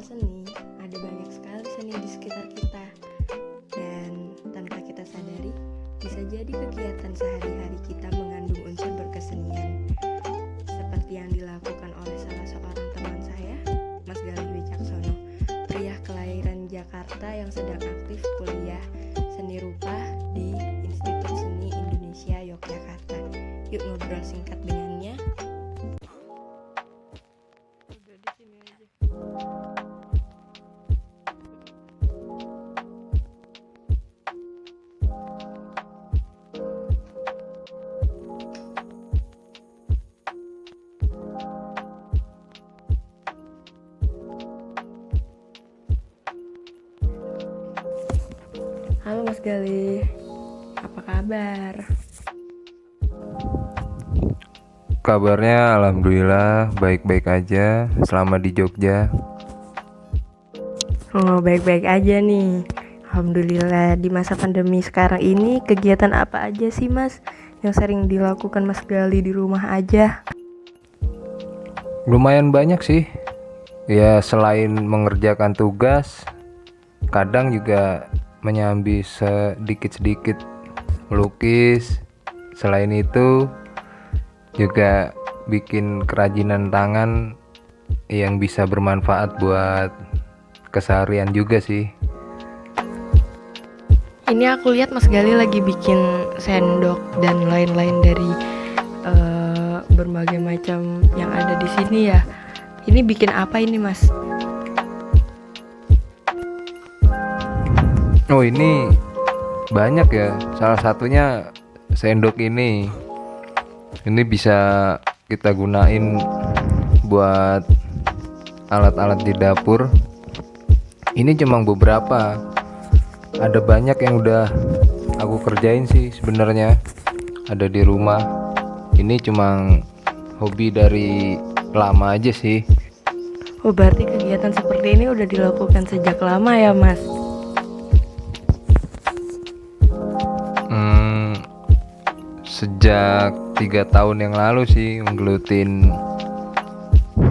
seni, ada banyak sekali seni di sekitar kita. Dan tanpa kita sadari, bisa jadi kegiatan sehari-hari kita mengandung unsur berkesenian. Seperti yang dilakukan oleh salah seorang teman saya, Mas Galih Wicaksono, pria kelahiran Jakarta yang sedang aktif kuliah seni rupa di Institut Seni Indonesia Yogyakarta. Yuk ngobrol singkat dengannya. Udah di sini aja. Halo Mas Galih, apa kabar? Kabarnya alhamdulillah baik-baik aja selama di Jogja. Oh, baik-baik aja nih. Alhamdulillah. Di masa pandemi sekarang ini kegiatan apa aja sih Mas yang sering dilakukan Mas Galih di rumah aja? Lumayan banyak sih. Ya selain mengerjakan tugas, kadang juga menyambi sedikit-sedikit melukis. Selain itu juga bikin kerajinan tangan yang bisa bermanfaat buat keseharian juga sih. Ini aku lihat Mas Galih lagi bikin sendok dan lain-lain dari berbagai macam yang ada di sini ya. Ini bikin apa ini Mas? Oh ini banyak ya. Salah satunya sendok ini. Ini bisa kita gunain buat alat-alat di dapur. Ini cuma beberapa. Ada banyak yang udah aku kerjain sih sebenarnya. Ada di rumah. Ini cuma hobi dari lama aja sih. Oh, berarti kegiatan seperti ini udah dilakukan sejak lama ya Mas? Sejak 3 tahun yang lalu sih menggelutin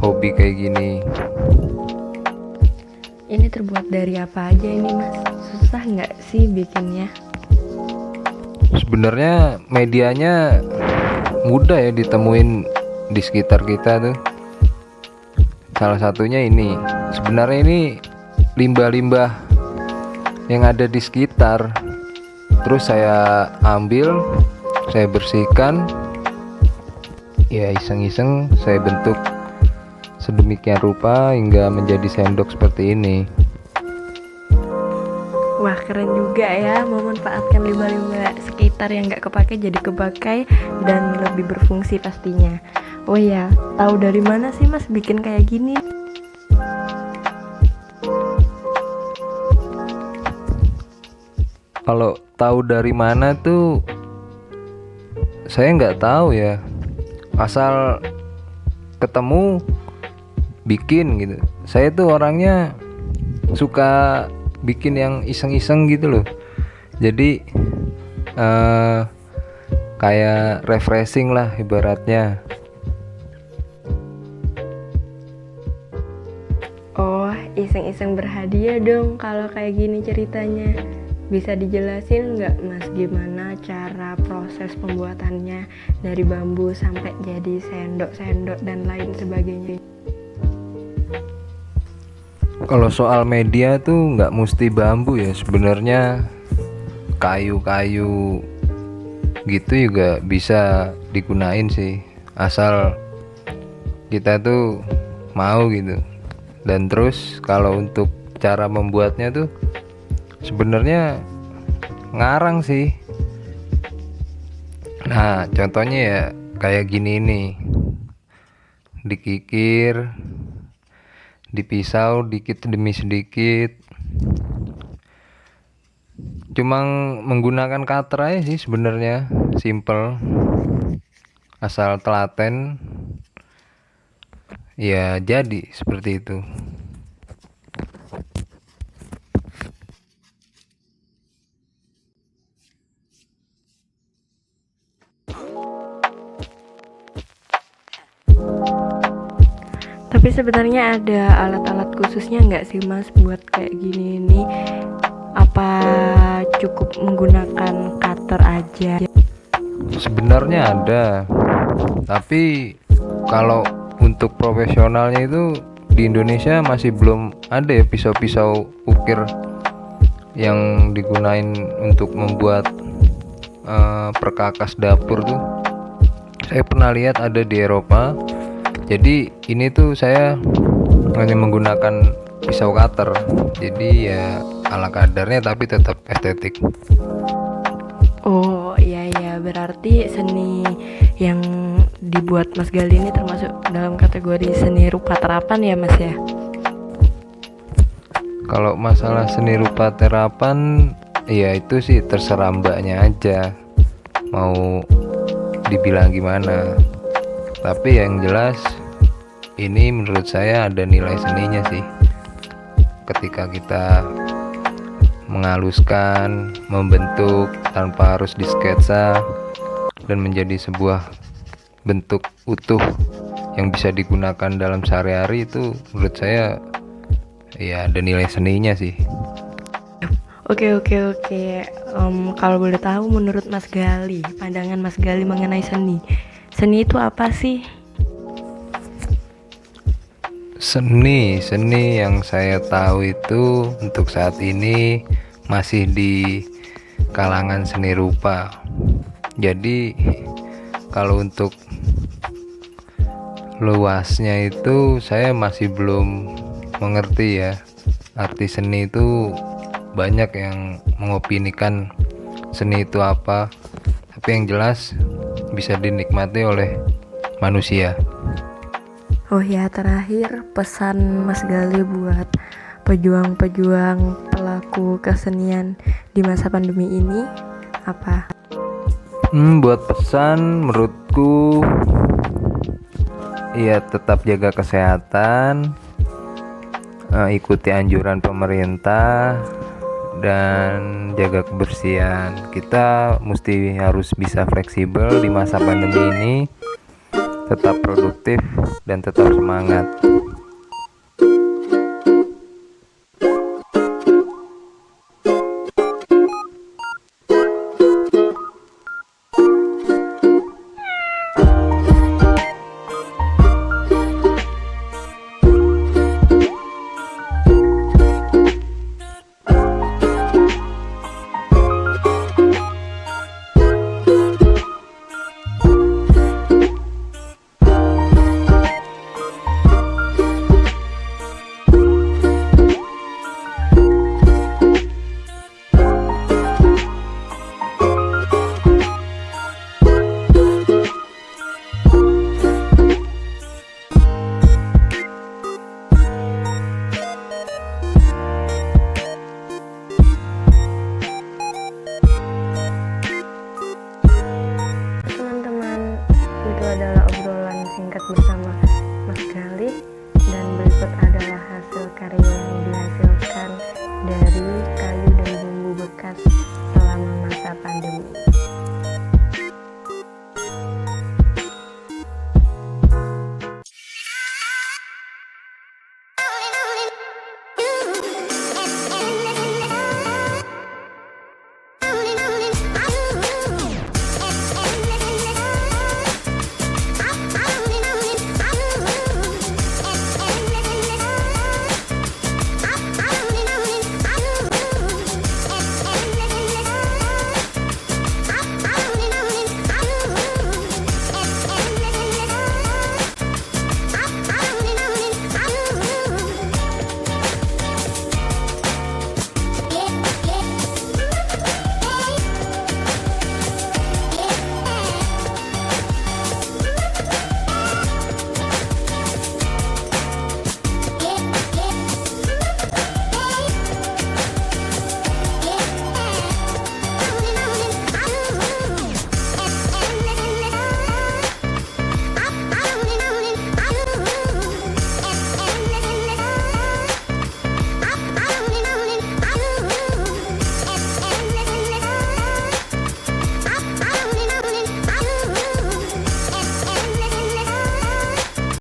hobi kayak gini. Ini terbuat dari apa aja ini Mas? Susah nggak sih bikinnya? Sebenarnya medianya mudah ya ditemuin di sekitar kita tuh. Salah satunya ini. Sebenarnya ini limbah-limbah yang ada di sekitar. Terus saya ambil, saya bersihkan, ya iseng-iseng saya bentuk sedemikian rupa hingga menjadi sendok seperti ini. Wah, keren juga ya memanfaatkan limbah-limbah sekitar yang nggak kepakai jadi kepakai dan lebih berfungsi pastinya. Oh ya, tahu dari mana sih Mas bikin kayak gini? Kalau tahu dari mana tuh saya nggak tahu ya, asal ketemu bikin gitu. Saya tuh orangnya suka bikin yang iseng-iseng gitu loh. Jadi kayak refreshing lah ibaratnya. Oh, iseng-iseng berhadiah dong kalau kayak gini ceritanya. Bisa dijelasin nggak Mas gimana cara proses pembuatannya dari bambu sampai jadi sendok-sendok dan lain sebagainya? Kalau soal media tuh nggak mesti bambu ya, sebenarnya kayu-kayu gitu juga bisa digunain sih, asal kita tuh mau gitu. Dan terus kalau untuk cara membuatnya tuh sebenarnya ngarang sih. Nah contohnya ya kayak gini nih, dikikir, dipisau dikit demi sedikit, cuma menggunakan cutter aja sih sebenarnya, simple, asal telaten ya jadi seperti itu. Tapi sebenarnya ada alat-alat khususnya nggak sih Mas buat kayak gini nih? Apa cukup menggunakan cutter aja? Sebenarnya ada, tapi kalau untuk profesionalnya itu di Indonesia masih belum ada ya pisau-pisau ukir yang digunain untuk membuat perkakas dapur tuh. Saya pernah lihat ada di Eropa. Jadi ini tuh saya hanya menggunakan pisau cutter. Jadi ya ala kadarnya tapi tetap estetik. Oh iya iya, berarti seni yang dibuat Mas Gali ini termasuk dalam kategori seni rupa terapan ya Mas ya? Kalau masalah seni rupa terapan, ya itu sih terserah mbaknya aja mau dibilang gimana. Tapi yang jelas ini menurut saya ada nilai seninya sih. Ketika kita menghaluskan, membentuk tanpa harus disketsa dan menjadi sebuah bentuk utuh yang bisa digunakan dalam sehari-hari, itu menurut saya ya ada nilai seninya sih. Oke. Kalau boleh tahu menurut Mas Gali, pandangan Mas Gali mengenai seni itu apa sih? Seni yang saya tahu itu untuk saat ini masih di kalangan seni rupa. Jadi kalau untuk luasnya itu saya masih belum mengerti ya. Arti seni itu banyak yang mengopinikan seni itu apa, tapi yang jelas bisa dinikmati oleh manusia. Oh ya, terakhir pesan Mas Gali buat pejuang-pejuang pelaku kesenian di masa pandemi ini apa? Buat pesan menurutku ya tetap jaga kesehatan, ikuti anjuran pemerintah dan jaga kebersihan. Kita mesti harus bisa fleksibel di masa pandemi ini, tetap produktif dan tetap semangat.